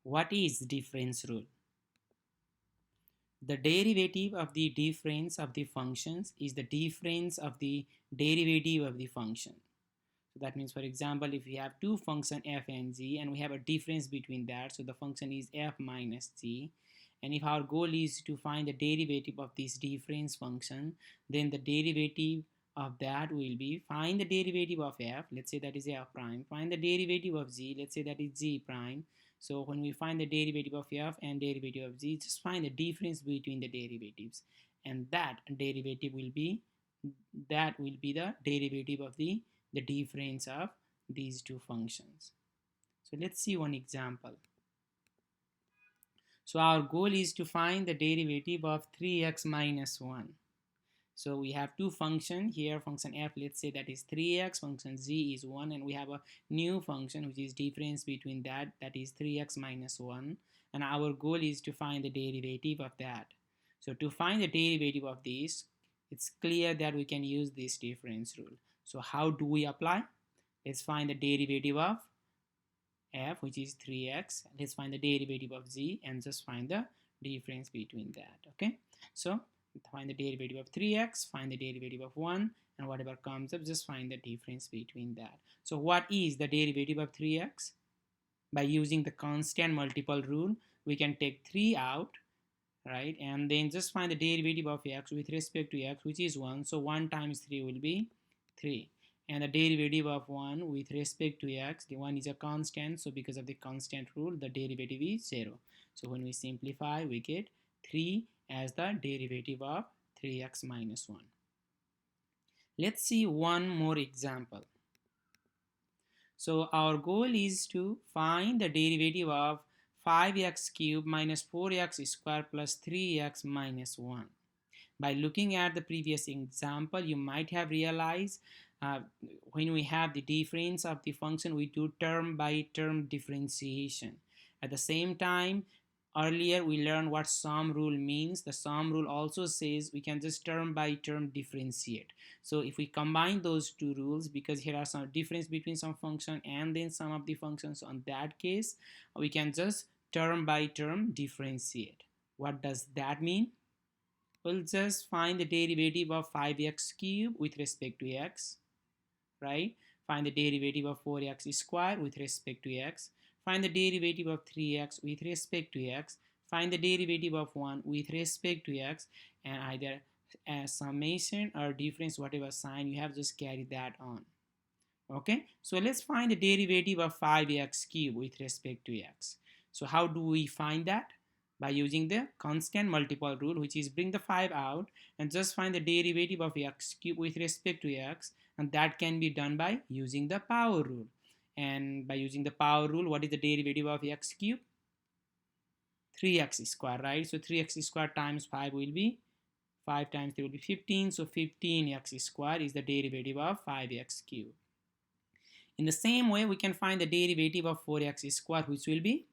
What is difference rule? The derivative of the difference of the functions is the difference of the derivative of the function. So that means, for example, if we have two functions f and g and we have a difference between that, so the function is f minus g, and if our goal is to find the derivative of this difference function, then the derivative of that will be find the derivative of f, let's say that is f prime, find the derivative of g, let's say that is g prime. So when we find the derivative of f and derivative of g, just find the difference between the derivatives, and that derivative will be the derivative of the difference of these two functions. So let's see one example. So our goal is to find the derivative of 3x minus 1. So we have two functions here, function f, let's say that is 3x, function z is 1, and we have a new function which is difference between that is 3x minus 1, and our goal is to find the derivative of that. So to find the derivative of this, it's clear that we can use this difference rule. So how do we apply? Let's find the derivative of f, which is 3x. Let's find the derivative of z and just find the difference between that. Okay, so find the derivative of 3x, find the derivative of 1, and whatever comes up, just find the difference between that. So what is the derivative of 3x? By using the constant multiple rule, we can take 3 out, right, and then just find the derivative of x with respect to x, which is 1. So 1 times 3 will be 3, and the derivative of 1 with respect to x, the 1 is a constant, so because of the constant rule, the derivative is 0. So when we simplify, we get 3 as the derivative of 3x minus 1. Let's see one more example. So our goal is to find the derivative of 5x cubed minus 4x squared plus 3x minus 1. By looking at the previous example, you might have realized when we have the difference of the function, we do term by term differentiation. At the same time, earlier we learned what sum rule means. The sum rule also says we can just term by term differentiate. So if we combine those two rules, because here are some difference between some function and then some of the functions, so in that case we can just term by term differentiate. What does that mean? We'll just find the derivative of 5x cubed with respect to x, right? Find the derivative of 4x squared with respect to x. Find the derivative of 3x with respect to x. Find the derivative of 1 with respect to x, and either as summation or difference, whatever sign you have, just carry that on. Okay, so let's find the derivative of 5x cubed with respect to x. So how do we find that? By using the constant multiple rule, which is bring the 5 out and just find the derivative of x cubed with respect to x, and that can be done by using the power rule. And by using the power rule, what is the derivative of x cubed? 3x squared, right? So 3x squared times 5 will be 5 times 3 will be 15, so 15x squared is the derivative of 5x cubed. In the same way, we can find the derivative of 4x squared, which will be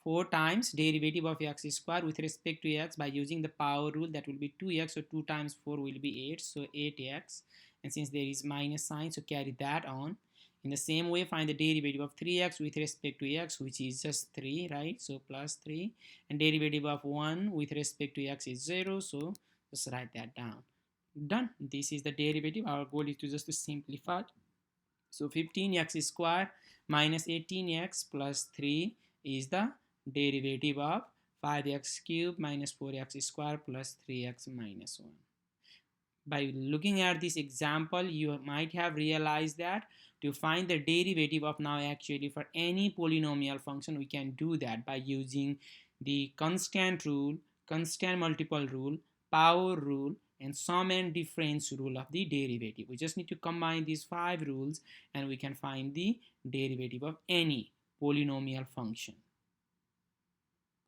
4 times derivative of x squared with respect to x by using the power rule, that will be 2x, so 2 times 4 will be 8, so 8x, and since there is minus sign, so carry that on. In the same way, find the derivative of 3x with respect to x, which is just 3, right? So plus 3, and derivative of 1 with respect to x is 0, so just write that down. Done. This is the derivative. Our goal is to just simplify. So 15x squared minus 18x plus 3 is the derivative of 5x cubed minus 4x squared plus 3x minus 1. By looking at this example, you might have realized that to find the derivative of now actually for any polynomial function, we can do that by using the constant rule, constant multiple rule, power rule, and sum and difference rule of the derivative. We just need to combine these 5 rules and we can find the derivative of any polynomial function.